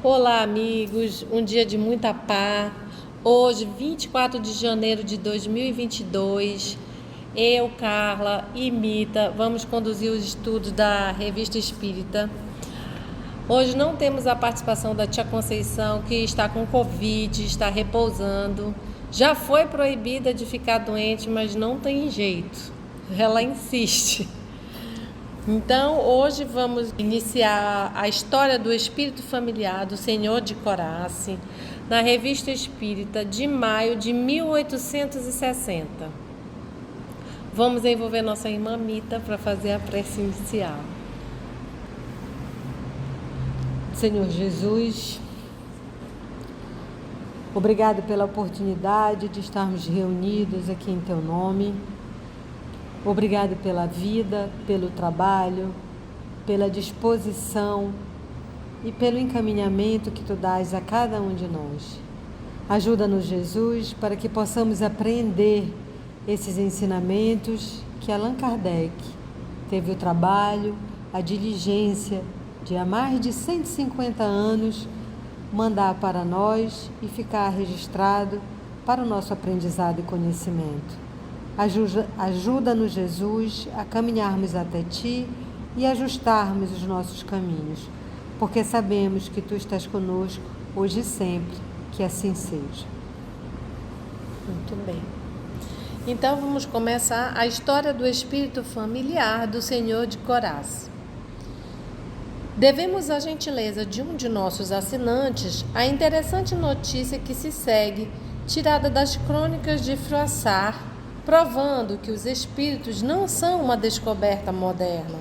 Olá, amigos, um dia de muita paz. Hoje, 24 de janeiro de 2022, eu, Carla e Mita vamos conduzir os estudos da Revista Espírita. Hoje não temos a participação da tia Conceição, que está com Covid, está repousando. Já foi proibida de ficar doente, mas não tem jeito, ela insiste. Então, hoje vamos iniciar a história do espírito familiar do Senhor de Corace, na Revista Espírita de maio de 1860. Vamos envolver nossa irmã Mita para fazer a prece inicial. Senhor Jesus, obrigado pela oportunidade de estarmos reunidos aqui em Teu nome. Obrigado pela vida, pelo trabalho, pela disposição e pelo encaminhamento que Tu dás a cada um de nós. Ajuda-nos, Jesus, para que possamos aprender esses ensinamentos que Allan Kardec teve o trabalho, a diligência de há mais de 150 anos mandar para nós e ficar registrado para o nosso aprendizado e conhecimento. Ajuda-nos, Jesus, a caminharmos até Ti e ajustarmos os nossos caminhos, porque sabemos que Tu estás conosco hoje e sempre, que assim seja. Muito bem. Então vamos começar a história do espírito familiar do Senhor de Corace. Devemos a gentileza de um de nossos assinantes a interessante notícia que se segue, tirada das crônicas de Froissart, provando que os espíritos não são uma descoberta moderna.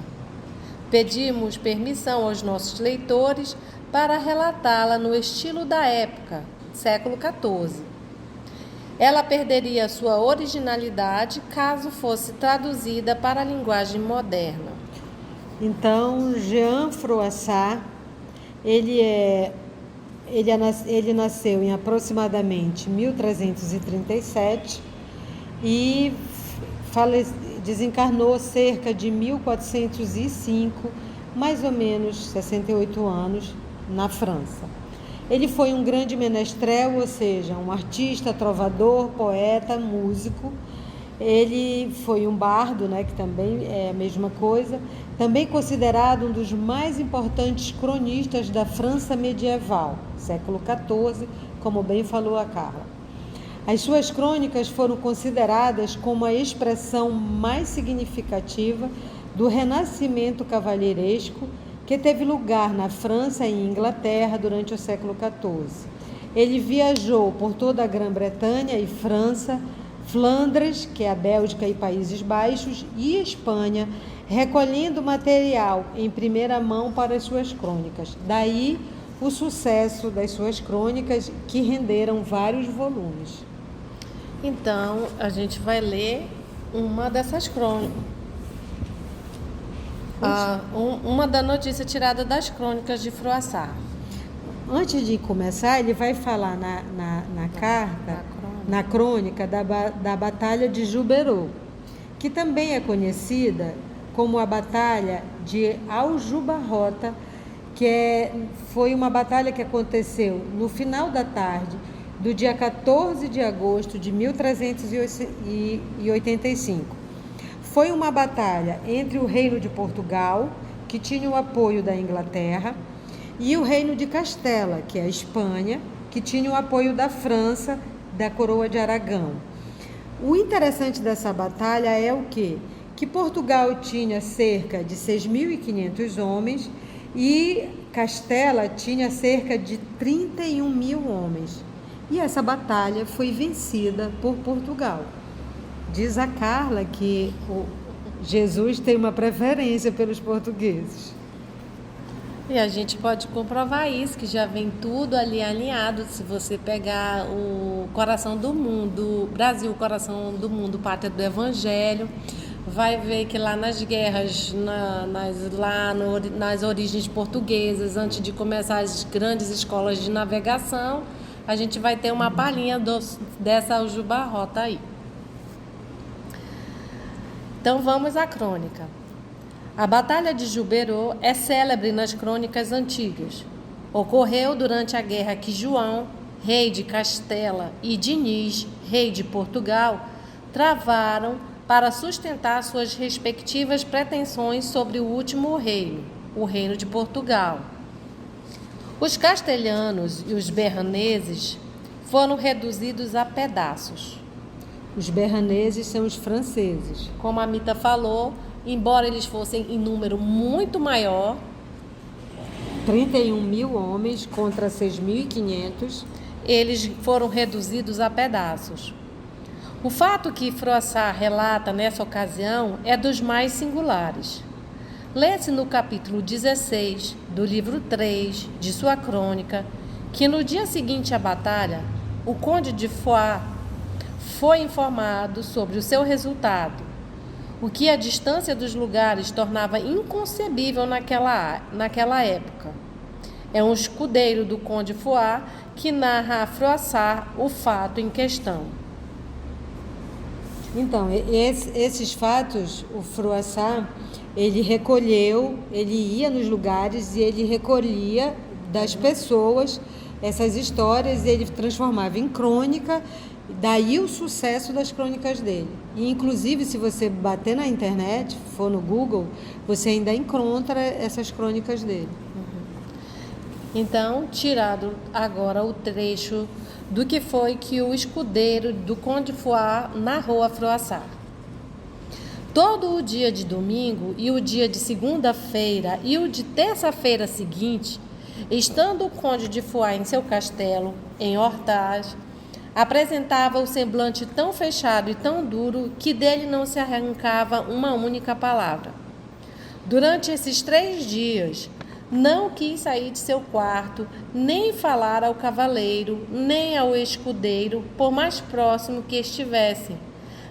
Pedimos permissão aos nossos leitores para relatá-la no estilo da época, século XIV. Ela perderia sua originalidade caso fosse traduzida para a linguagem moderna. Então, Jean Froissart, ele nasceu em aproximadamente 1337 e desencarnou cerca de 1405, mais ou menos 68 anos, na França. Ele foi um grande menestrel, ou seja, um artista, trovador, poeta, músico. Ele foi um bardo, que também é a mesma coisa, também considerado um dos mais importantes cronistas da França medieval, século XIV, como bem falou a Carla. As suas crônicas foram consideradas como a expressão mais significativa do renascimento cavalheiresco que teve lugar na França e Inglaterra durante o século XIV. Ele viajou por toda a Grã-Bretanha e França, Flandres, que é a Bélgica e Países Baixos, e Espanha, recolhendo material em primeira mão para as suas crônicas. Daí o sucesso das suas crônicas, que renderam vários volumes. Então, a gente vai ler uma dessas crônicas. Uma da notícia tirada das crônicas de Froissart. Antes de começar, ele vai falar na crônica da Batalha de Juberô, que também é conhecida como a Batalha de Aljubarrota, foi uma batalha que aconteceu no final da tarde do dia 14 de agosto de 1385. Foi uma batalha entre o Reino de Portugal, que tinha o apoio da Inglaterra, e o Reino de Castela, que é a Espanha, que tinha o apoio da França, da Coroa de Aragão. O interessante dessa batalha é o quê? Que Portugal tinha cerca de 6.500 homens e Castela tinha cerca de 31.000 homens. E essa batalha foi vencida por Portugal. Diz a Carla que Jesus tem uma preferência pelos portugueses. E a gente pode comprovar isso, que já vem tudo ali alinhado. Se você pegar o Coração do Mundo, Brasil, Coração do Mundo, Pátria do Evangelho, vai ver que lá nas guerras, nas origens portuguesas, antes de começar as grandes escolas de navegação, a gente vai ter uma palhinha dessa aljubarrota aí. Então vamos à crônica. A Batalha de Juberô é célebre nas crônicas antigas. Ocorreu durante a guerra que João, rei de Castela, e Diniz, rei de Portugal, travaram para sustentar suas respectivas pretensões sobre o último reino, o reino de Portugal. Os castelhanos e os berraneses foram reduzidos a pedaços. Os berraneses são os franceses. Como a Mita falou, embora eles fossem em número muito maior, 31.000 homens contra 6.500, eles foram reduzidos a pedaços. O fato que Froissart relata nessa ocasião é dos mais singulares. Lê-se no capítulo 16 do livro 3 de sua crônica que no dia seguinte à batalha, o conde de Foix foi informado sobre o seu resultado, o que a distância dos lugares tornava inconcebível naquela época. É um escudeiro do conde Foix que narra a Froissart o fato em questão. Então, esses fatos, o Froissart, ele recolheu, ele ia nos lugares e ele recolhia das pessoas essas histórias e ele transformava em crônica, daí o sucesso das crônicas dele. E, inclusive, se você bater na internet, for no Google, você ainda encontra essas crônicas dele. Então, tirado agora o trecho do que foi que o escudeiro do conde Foix narrou a Froissart. Todo o dia de domingo e o dia de segunda-feira e o de terça-feira seguinte, estando o conde de Foix em seu castelo, em Hortaz, apresentava o semblante tão fechado e tão duro que dele não se arrancava uma única palavra. Durante esses 3 dias, não quis sair de seu quarto, nem falar ao cavaleiro, nem ao escudeiro, por mais próximo que estivesse,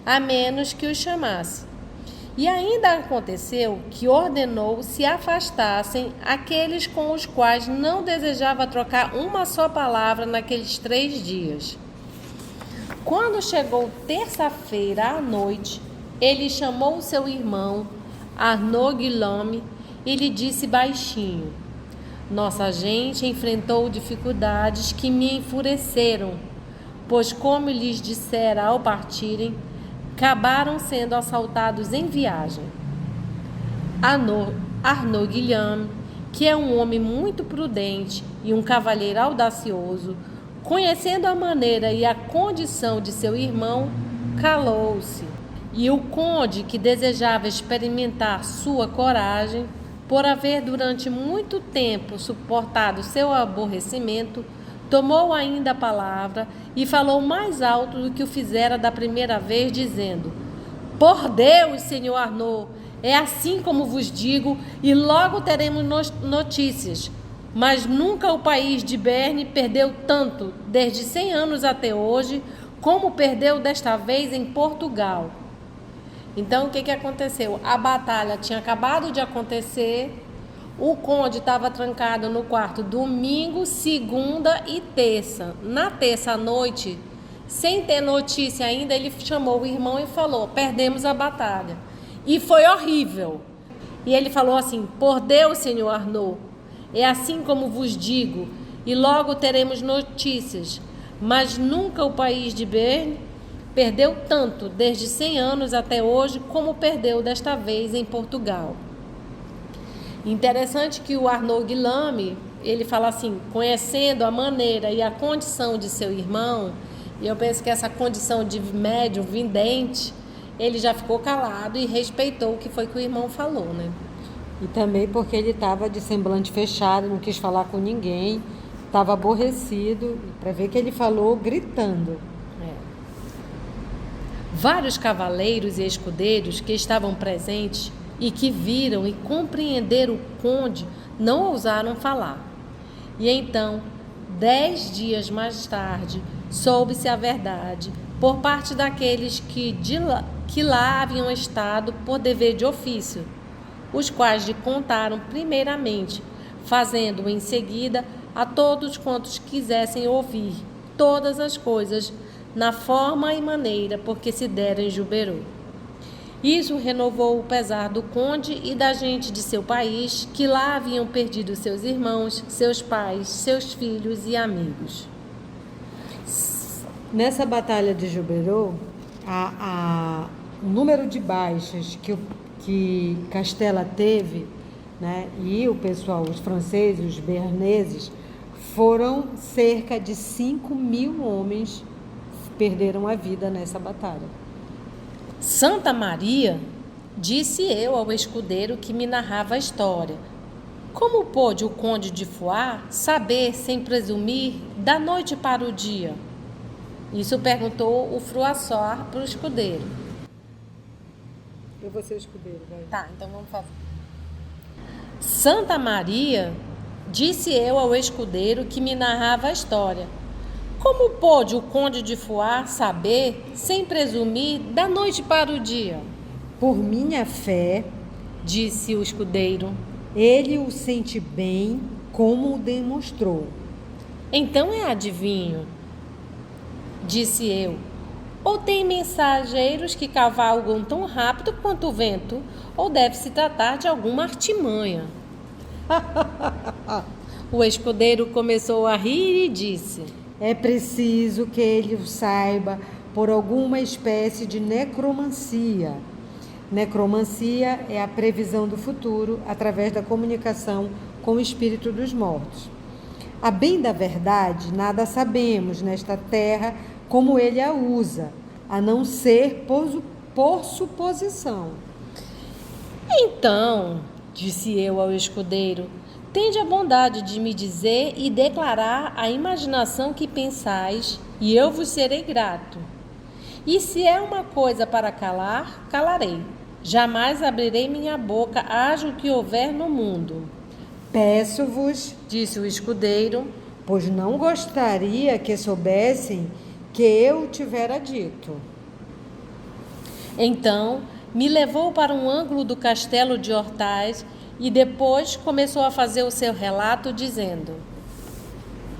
a menos que os chamasse. E ainda aconteceu que ordenou se afastassem aqueles com os quais não desejava trocar uma só palavra naqueles 3 dias. Quando chegou terça-feira à noite, ele chamou seu irmão, Arnaud Guillaume, e lhe disse baixinho: nossa gente enfrentou dificuldades que me enfureceram, pois, como lhes dissera ao partirem, acabaram sendo assaltados em viagem. Arnaud Guillaume, que é um homem muito prudente e um cavalheiro audacioso, conhecendo a maneira e a condição de seu irmão, calou-se. E o conde, que desejava experimentar sua coragem, por haver durante muito tempo suportado seu aborrecimento, tomou ainda a palavra e falou mais alto do que o fizera da primeira vez, dizendo: por Deus, senhor Arnaud, é assim como vos digo, e logo teremos notícias. Mas nunca o país de Berne perdeu tanto, desde 100 anos até hoje, como perdeu desta vez em Portugal. Então, o que aconteceu? A batalha tinha acabado de acontecer, o conde estava trancado no quarto domingo, segunda e terça. Na terça à noite, sem ter notícia ainda, ele chamou o irmão e falou: perdemos a batalha. E foi horrível. E ele falou assim: por Deus, senhor Arnaud, é assim como vos digo, e logo teremos notícias. Mas nunca o país de Berne perdeu tanto, desde 100 anos até hoje, como perdeu desta vez em Portugal. Interessante que o Arnaud Guillaume, ele fala assim, conhecendo a maneira e a condição de seu irmão, e eu penso que essa condição de médium vidente, ele já ficou calado e respeitou o que foi que o irmão falou, né? E também porque ele estava de semblante fechado, não quis falar com ninguém, estava aborrecido, para ver que ele falou gritando. Vários cavaleiros e escudeiros que estavam presentes e que viram e compreenderam o conde não ousaram falar. E então, 10 dias mais tarde, soube-se a verdade por parte daqueles que lá haviam estado por dever de ofício, os quais lhe contaram primeiramente, fazendo em seguida a todos quantos quisessem ouvir todas as coisas na forma e maneira porque se deram em Juberô. Isso renovou o pesar do conde e da gente de seu país, que lá haviam perdido seus irmãos, seus pais, seus filhos e amigos. Nessa batalha de Juberô, o número de baixas que Castela teve, né, e o pessoal, os franceses, os berneses, foram cerca de 5.000 homens que perderam a vida nessa batalha. Santa Maria, disse eu ao escudeiro que me narrava a história, como pôde o conde de Foix saber, sem presumir, da noite para o dia? Isso perguntou o Fruassor para o escudeiro. Eu vou ser o escudeiro, vai. Tá, então vamos fazer. Santa Maria, disse eu ao escudeiro que me narrava a história, como pôde o conde de Foix saber, sem presumir, da noite para o dia? Por minha fé, disse o escudeiro, ele o sente bem, como o demonstrou. Então é adivinho, disse eu. Ou tem mensageiros que cavalgam tão rápido quanto o vento, ou deve se tratar de alguma artimanha. O escudeiro começou a rir e disse: é preciso que ele o saiba por alguma espécie de necromancia. Necromancia é a previsão do futuro através da comunicação com o espírito dos mortos. A bem da verdade, nada sabemos nesta terra como ele a usa, a não ser por suposição. Então, disse eu ao escudeiro, tende a bondade de me dizer e declarar a imaginação que pensais, e eu vos serei grato. E se é uma coisa para calar, calarei. Jamais abrirei minha boca, haja o que houver no mundo. Peço-vos, disse o escudeiro, pois não gostaria que soubessem que eu tivera dito. Então, me levou para um ângulo do castelo de Ortaz e depois começou a fazer o seu relato dizendo: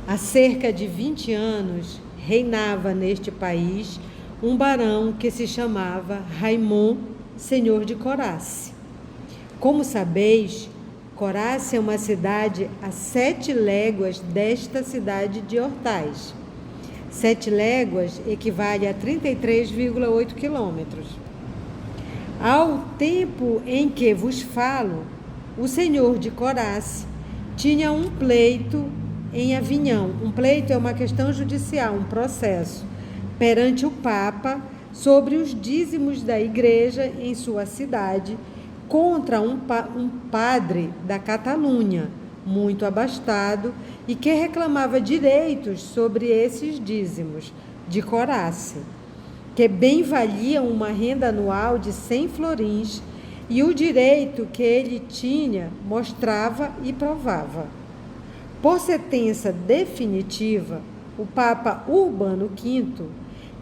há cerca de 20 anos reinava neste país um barão que se chamava Raimond, senhor de Corace. Como sabeis, Corace é uma cidade a 7 léguas desta cidade de Ortaz. 7 léguas equivale a 33,8 quilômetros. Ao tempo em que vos falo, o senhor de Corace tinha um pleito em Avignão. Um pleito é uma questão judicial, um processo, perante o Papa sobre os dízimos da igreja em sua cidade contra um padre da Catalunha, muito abastado, e que reclamava direitos sobre esses dízimos de Corace, que bem valiam uma renda anual de 100 florins, e o direito que ele tinha mostrava e provava. Por sentença definitiva, o Papa Urbano V,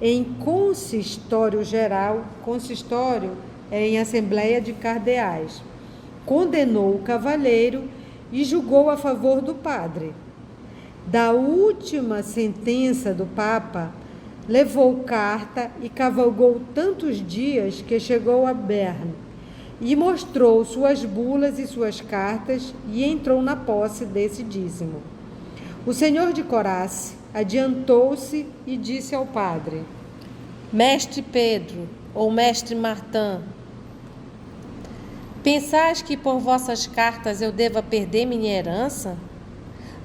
em consistório geral, consistório é em assembleia de cardeais, condenou o cavalheiro e julgou a favor do padre. Da última sentença do Papa, levou carta e cavalgou tantos dias que chegou a Berne, e mostrou suas bulas e suas cartas e entrou na posse desse dízimo. O senhor de Corace adiantou-se e disse ao padre: Mestre Pedro, ou mestre Martin, pensais que por vossas cartas eu deva perder minha herança?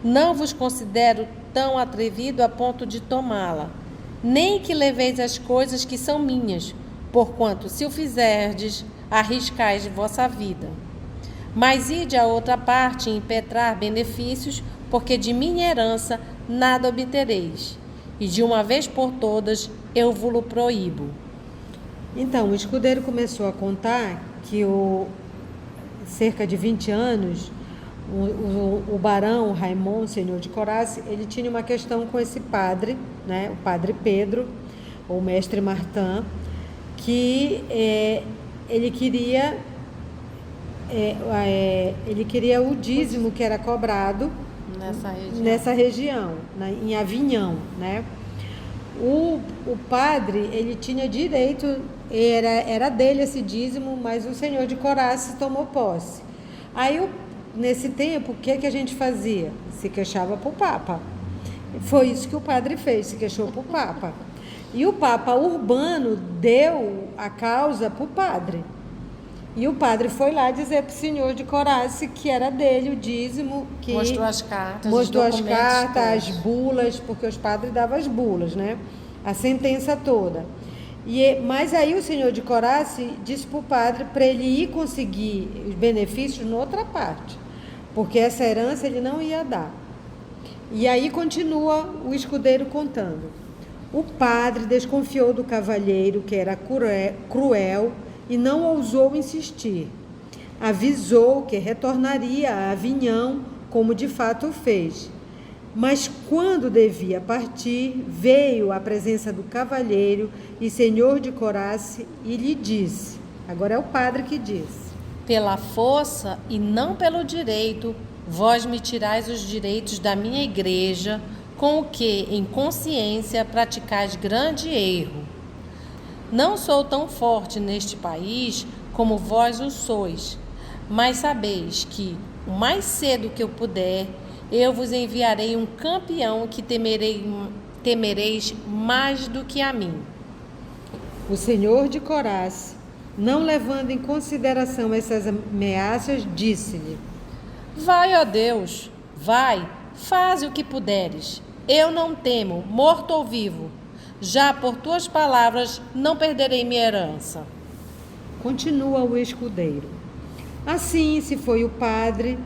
Não vos considero tão atrevido a ponto de tomá-la, nem que leveis as coisas que são minhas, porquanto, se o fizerdes, arriscais vossa vida. Mas ide a outra parte e impetrar benefícios, porque de minha herança nada obtereis, e de uma vez por todas eu vos proíbo. Então, o escudeiro começou a contar que o cerca de 20 anos, o barão Raimon, senhor de Corace, ele tinha uma questão com esse padre, né, o padre Pedro, ou mestre Martin, que ele queria o dízimo que era cobrado nessa região, em Avignon, né? O padre, ele tinha direito, era dele esse dízimo, mas o senhor de Corace tomou posse. Aí, nesse tempo, o que a gente fazia? Se queixava para o Papa. Foi isso que o padre fez, se queixou para o Papa. E o Papa Urbano deu a causa para o padre. E o padre foi lá dizer para o senhor de Corace que era dele o dízimo. Que mostrou as cartas, as bulas, porque os padres davam as bulas, né? A sentença toda. Mas aí o senhor de Corace disse para o padre para ele ir conseguir os benefícios noutra parte, porque essa herança ele não ia dar. E aí continua o escudeiro contando. O padre desconfiou do cavalheiro, que era cruel, e não ousou insistir. Avisou que retornaria a Avignon, como de fato o fez. Mas quando devia partir, veio à presença do cavalheiro e senhor de Corace e lhe disse, agora é o padre que diz: pela força e não pelo direito, vós me tirais os direitos da minha igreja, com o que, em consciência, praticais grande erro. Não sou tão forte neste país como vós o sois, mas sabeis que, o mais cedo que eu puder, eu vos enviarei um campeão que temereis mais do que a mim. O senhor de Corace, não levando em consideração essas ameaças, disse-lhe: vai, ó Deus, vai, faze o que puderes. Eu não temo, morto ou vivo. Já por tuas palavras não perderei minha herança. Continua o escudeiro. Assim se foi o padre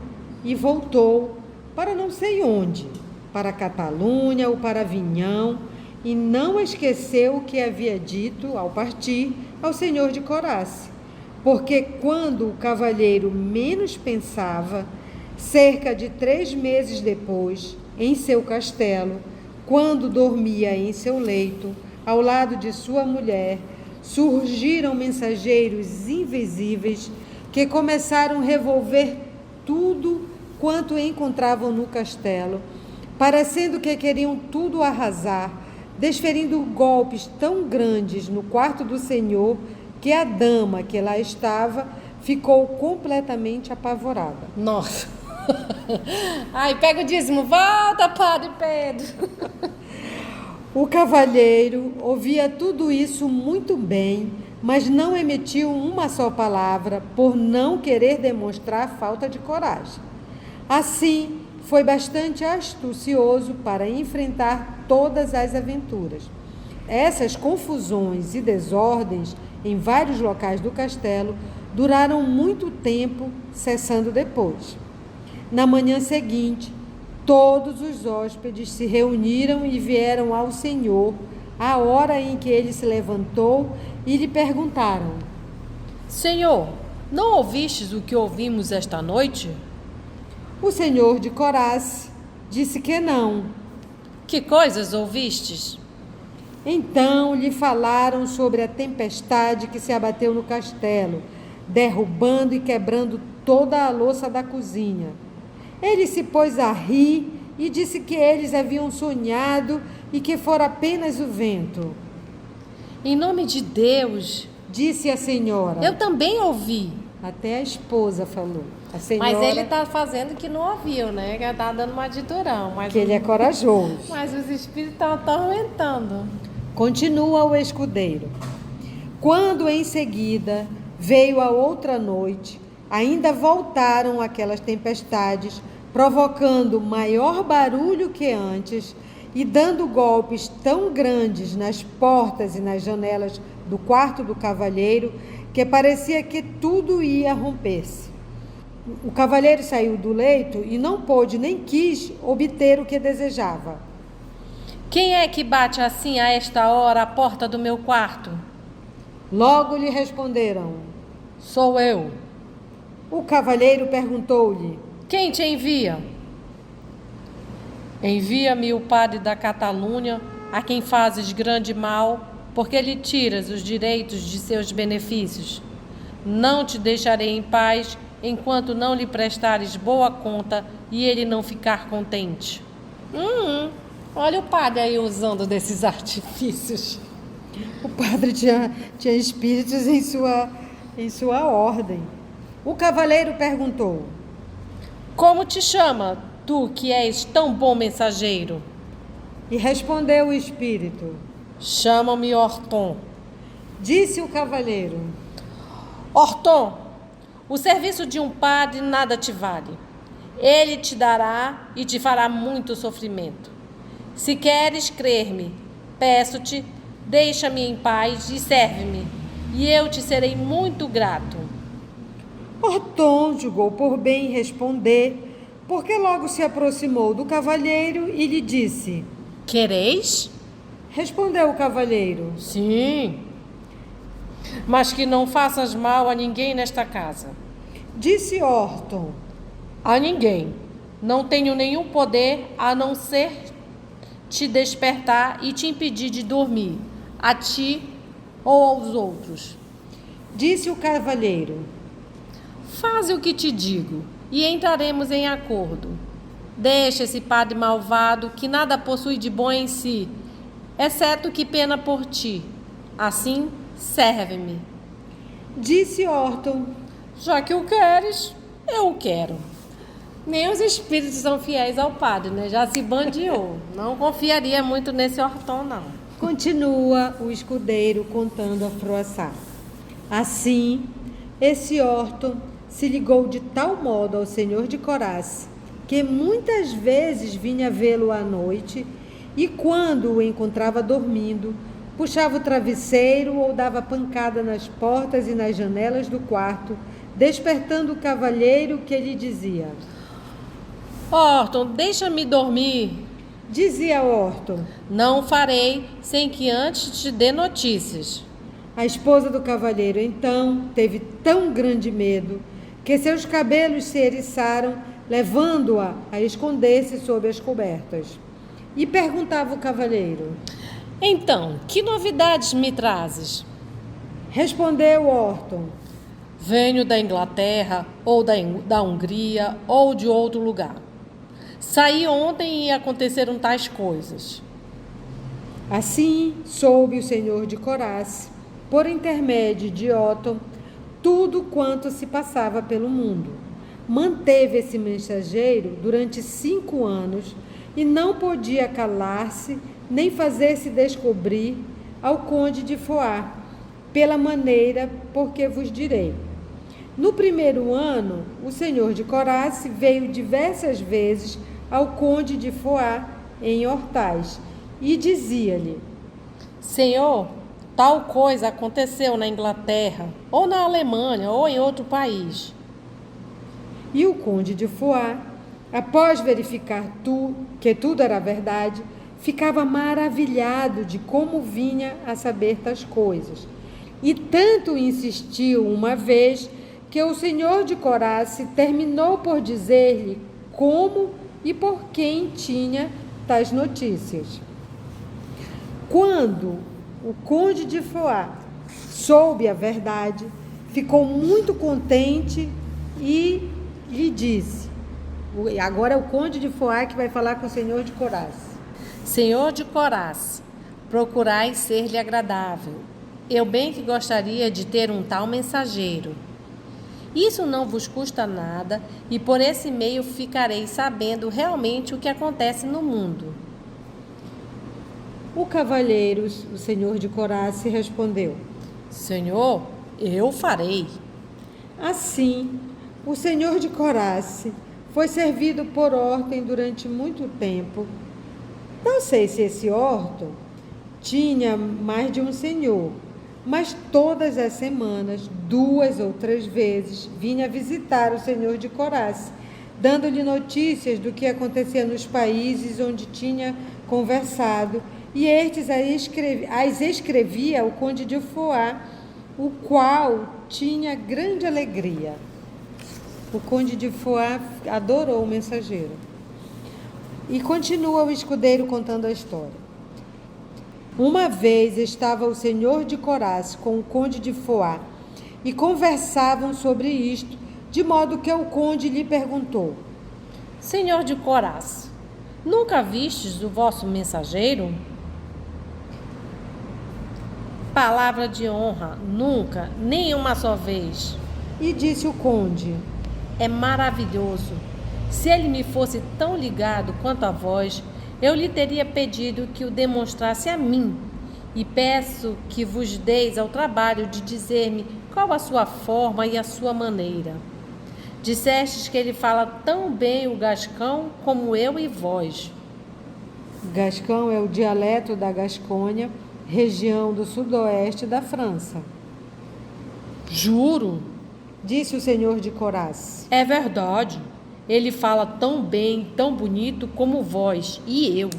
e voltou para não sei onde, para Catalunha ou para Avignon, e não esqueceu o que havia dito ao partir ao senhor de Corace, porque quando o cavalheiro menos pensava, cerca de 3 meses depois, em seu castelo, quando dormia em seu leito, ao lado de sua mulher, surgiram mensageiros invisíveis que começaram a revolver tudo quanto encontravam no castelo, parecendo que queriam tudo arrasar, desferindo golpes tão grandes no quarto do senhor que a dama que lá estava ficou completamente apavorada. Nossa! Ai, pega o dízimo, volta, padre Pedro! O cavalheiro ouvia tudo isso muito bem, mas não emitiu uma só palavra por não querer demonstrar falta de coragem. Assim, foi bastante astucioso para enfrentar todas as aventuras. Essas confusões e desordens em vários locais do castelo duraram muito tempo, cessando depois. Na manhã seguinte, todos os hóspedes se reuniram e vieram ao senhor à hora em que ele se levantou e lhe perguntaram: Senhor, não ouvistes o que ouvimos esta noite? O senhor de Corace disse que não. Que coisas ouvistes? Então lhe falaram sobre a tempestade que se abateu no castelo, derrubando e quebrando toda a louça da cozinha. Ele se pôs a rir e disse que eles haviam sonhado e que fora apenas o vento. Em nome de Deus, disse a senhora. Eu também ouvi. Até a esposa falou. A senhora... Mas ele está fazendo que não ouviu, né? Que está dando uma de durão. Que ele é corajoso. Mas os espíritos estão atormentando. Continua o escudeiro. Quando em seguida veio a outra noite, ainda voltaram aquelas tempestades, provocando maior barulho que antes e dando golpes tão grandes nas portas e nas janelas do quarto do cavalheiro que parecia que tudo ia romper-se. O cavalheiro saiu do leito e não pôde nem quis obter o que desejava. Quem é que bate assim a esta hora à porta do meu quarto? Logo lhe responderam: Sou eu. O cavalheiro perguntou-lhe: Quem te envia? Envia-me o padre da Catalunha, a quem fazes grande mal, porque lhe tiras os direitos de seus benefícios. Não te deixarei em paz enquanto não lhe prestares boa conta e ele não ficar contente. Olha o padre aí usando desses artifícios. O padre tinha espíritos em sua ordem. O cavaleiro perguntou: Como te chama, tu que és tão bom mensageiro? E respondeu o espírito: Chama-me Orton. Disse o cavaleiro: Orton, o serviço de um padre nada te vale. Ele te dará e te fará muito sofrimento. Se queres crer-me, peço-te, deixa-me em paz e serve-me, e eu te serei muito grato. Orton julgou por bem responder, porque logo se aproximou do cavalheiro e lhe disse: Quereis? Respondeu o cavalheiro: Sim, mas que não faças mal a ninguém nesta casa. Disse Orton: A ninguém. Não tenho nenhum poder a não ser te despertar e te impedir de dormir, a ti ou aos outros. Disse o cavalheiro: Faze o que te digo e entraremos em acordo. Deixa esse padre malvado que nada possui de bom em si, exceto que pena por ti. Assim, serve-me. Disse Orton: Já que o queres, eu o quero. Nem os espíritos são fiéis ao padre, né? Já se bandiou. Não confiaria muito nesse Orton, não. Continua o escudeiro contando a Froissart. Assim, esse Orton se ligou de tal modo ao senhor de Corace, que muitas vezes vinha vê-lo à noite e, quando o encontrava dormindo, puxava o travesseiro ou dava pancada nas portas e nas janelas do quarto, despertando o cavalheiro, que lhe dizia: Orton, deixa-me dormir. Dizia Orton: Não farei sem que antes te dê notícias. A esposa do cavalheiro, então, teve tão grande medo que seus cabelos se eriçaram, levando-a a esconder-se sob as cobertas. E perguntava o cavalheiro: Então, que novidades me trazes? Respondeu Orton: Venho da Inglaterra, ou da Hungria, ou de outro lugar. Saí ontem e aconteceram tais coisas. Assim soube o senhor de Corace, por intermédio de Otton, tudo quanto se passava pelo mundo. Manteve esse mensageiro durante 5 anos e não podia calar-se nem fazer-se descobrir ao conde de Foix, pela maneira por que vos direi. No primeiro ano, o senhor de Corace veio diversas vezes ao conde de Foix em Hortais e dizia-lhe: Senhor, tal coisa aconteceu na Inglaterra, ou na Alemanha, ou em outro país. E o conde de Foix, após verificar que tudo era verdade, ficava maravilhado de como vinha a saber tais coisas. E tanto insistiu uma vez que o senhor de Corace terminou por dizer-lhe como e por quem tinha tais notícias. Quando o conde de Foix soube a verdade, ficou muito contente e lhe disse: agora é o conde de Foix que vai falar com o senhor de Corace. Senhor de Corace, procurai ser-lhe agradável. Eu bem que gostaria de ter um tal mensageiro. Isso não vos custa nada e por esse meio ficareis sabendo realmente o que acontece no mundo. O cavalheiro, o senhor de Corace, respondeu: Senhor, eu farei. Assim, o senhor de Corace foi servido por Orton durante muito tempo. Não sei se esse Orton tinha mais de um senhor, mas todas as semanas, 2 ou 3 vezes, vinha visitar o senhor de Corace, dando-lhe notícias do que acontecia nos países onde tinha conversado, e estes as escrevia ao conde de Foix, o qual tinha grande alegria. O conde de Foix adorou o mensageiro. E continua o escudeiro contando a história. Uma vez estava o senhor de Coraz com o conde de Foix e conversavam sobre isto, de modo que o conde lhe perguntou: Senhor de Coraz, nunca vistes o vosso mensageiro? Palavra de honra, nunca, nem uma só vez. E disse o conde: É maravilhoso. Se ele me fosse tão ligado quanto a vós, eu lhe teria pedido que o demonstrasse a mim. E peço que vos deis ao trabalho de dizer-me qual a sua forma e a sua maneira. Dissestes que ele fala tão bem o gascão como eu e vós. Gascão é o dialeto da Gasconha, região do sudoeste da França. Juro, disse o senhor de Coraz. É verdade. Ele fala tão bem, tão bonito como vós e eu.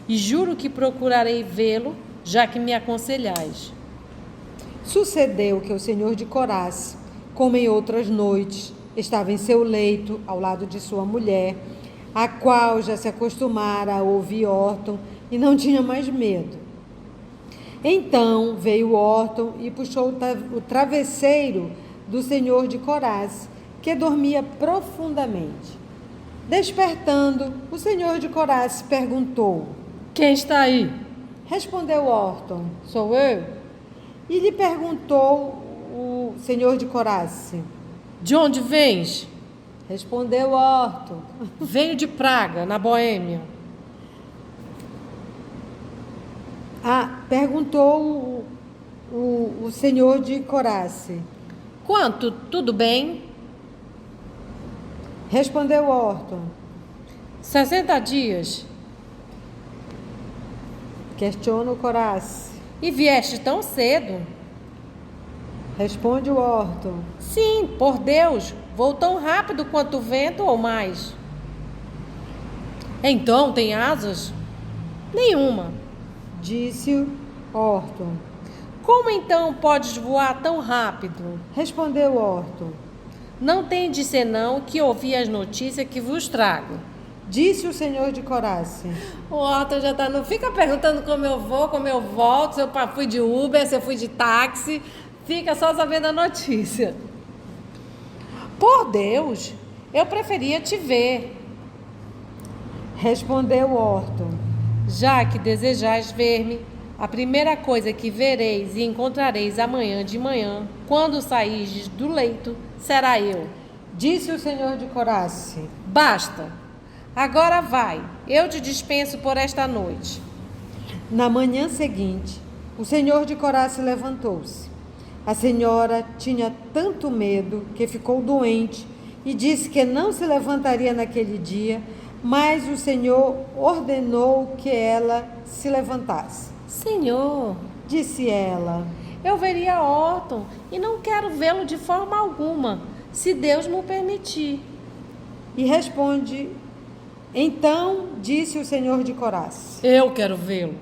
E juro que procurarei vê-lo, já que me aconselhais. Sucedeu que o senhor de Coraz, como em outras noites, estava em seu leito, ao lado de sua mulher, a qual já se acostumara a ouvir Orton e não tinha mais medo. Então veio Orton e puxou o travesseiro do senhor de Coraz, que dormia profundamente. Despertando, o senhor de Coraz perguntou: Quem está aí? Respondeu Orton: Sou eu. E lhe perguntou o senhor de Coraz: De onde vens? Respondeu Orton: Venho de Praga, na Boêmia. Perguntou o senhor de Coraz: Quanto? Tudo bem? Respondeu Orton: 60 dias. Questiona o Coraz: E vieste tão cedo? Responde o Orton: Sim, por Deus, vou tão rápido quanto o vento ou mais. Então, tem asas? Nenhuma. Disse Orton: Como então podes voar tão rápido? Respondeu Orton: Não tendes senão que ouvi as notícias que vos trago. Disse o senhor de Coraz: O Orton já não fica perguntando como eu vou, como eu volto, se eu fui de Uber, se eu fui de táxi, fica só sabendo a notícia. Por Deus, eu preferia te ver. Respondeu Orton: Já que desejais ver-me, a primeira coisa que vereis e encontrareis amanhã de manhã, quando sairdes do leito, será eu. Disse o senhor de Coraz: Basta. Agora vai, eu te dispenso por esta noite. Na manhã seguinte, o senhor de Coraz levantou-se. A senhora tinha tanto medo que ficou doente e disse que não se levantaria naquele dia, mas o senhor ordenou que ela se levantasse. Senhor, disse ela, eu veria Orton e não quero vê-lo de forma alguma, se Deus me permitir. E responde: Então disse o senhor de Coraz: Eu quero vê-lo.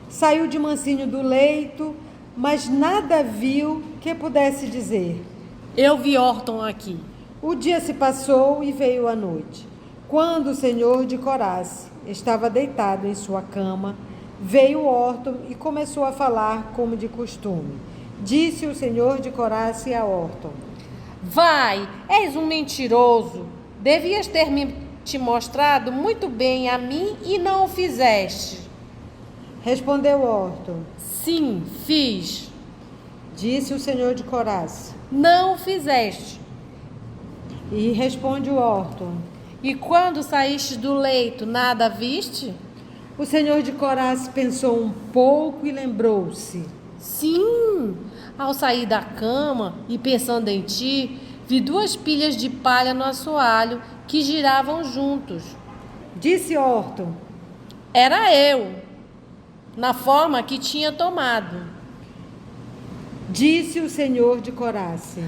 Saiu de mansinho do leito, mas nada viu que pudesse dizer: Eu vi Orton aqui. O dia se passou e veio a noite. Quando o senhor de Coraz estava deitado em sua cama, veio Orton e começou a falar como de costume. Disse o senhor de Coraz a Orton: Vai, és um mentiroso. Devias ter me te mostrado muito bem a mim e não o fizeste. Respondeu Orton: Sim, fiz. Disse o senhor de Coraz: Não o fizeste. E responde o Orton: E quando saíste do leito, nada viste? O senhor de Coraz pensou um pouco e lembrou-se: Sim, ao sair da cama e pensando em ti, vi 2 pilhas de palha no assoalho que giravam juntos. Disse Orton: Era eu, na forma que tinha tomado. Disse o senhor de Coraz: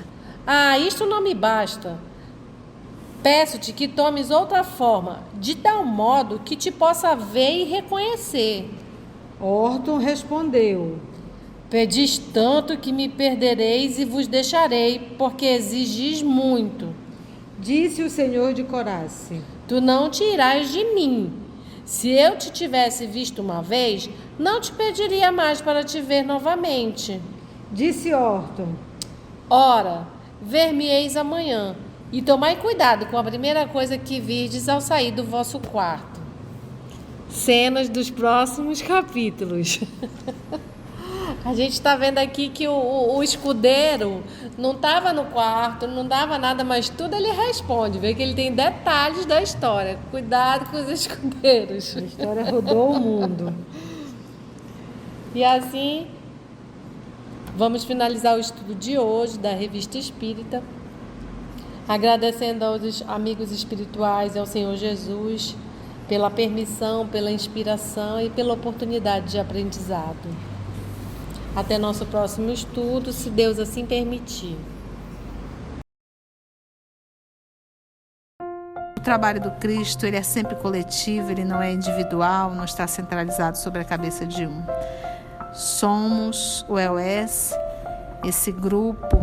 Isto não me basta. Peço-te que tomes outra forma, de tal modo que te possa ver e reconhecer. Orton respondeu: Pedis tanto que me perdereis e vos deixarei, porque exigis muito. Disse o Senhor de Corace: Tu não te irás de mim. Se eu te tivesse visto uma vez, não te pediria mais para te ver novamente. Disse Orton: Ora, ver-me-eis amanhã, e tomai cuidado com a primeira coisa que virdes ao sair do vosso quarto. Cenas dos próximos capítulos. A gente está vendo aqui que o escudeiro não estava no quarto, não dava nada, mas tudo ele responde. Vê que ele tem detalhes da história. Cuidado com os escudeiros. A história rodou o mundo. E assim, vamos finalizar o estudo de hoje da Revista Espírita, agradecendo aos amigos espirituais e ao Senhor Jesus pela permissão, pela inspiração e pela oportunidade de aprendizado. Até nosso próximo estudo, se Deus assim permitir. O trabalho do Cristo, ele é sempre coletivo, ele não é individual, não está centralizado sobre a cabeça de um. Somos o EOS, esse grupo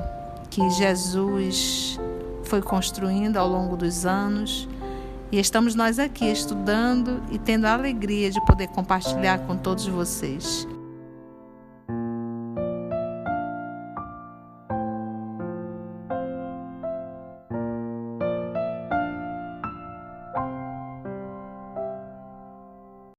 que Jesus foi construindo ao longo dos anos, e estamos nós aqui estudando e tendo a alegria de poder compartilhar com todos vocês.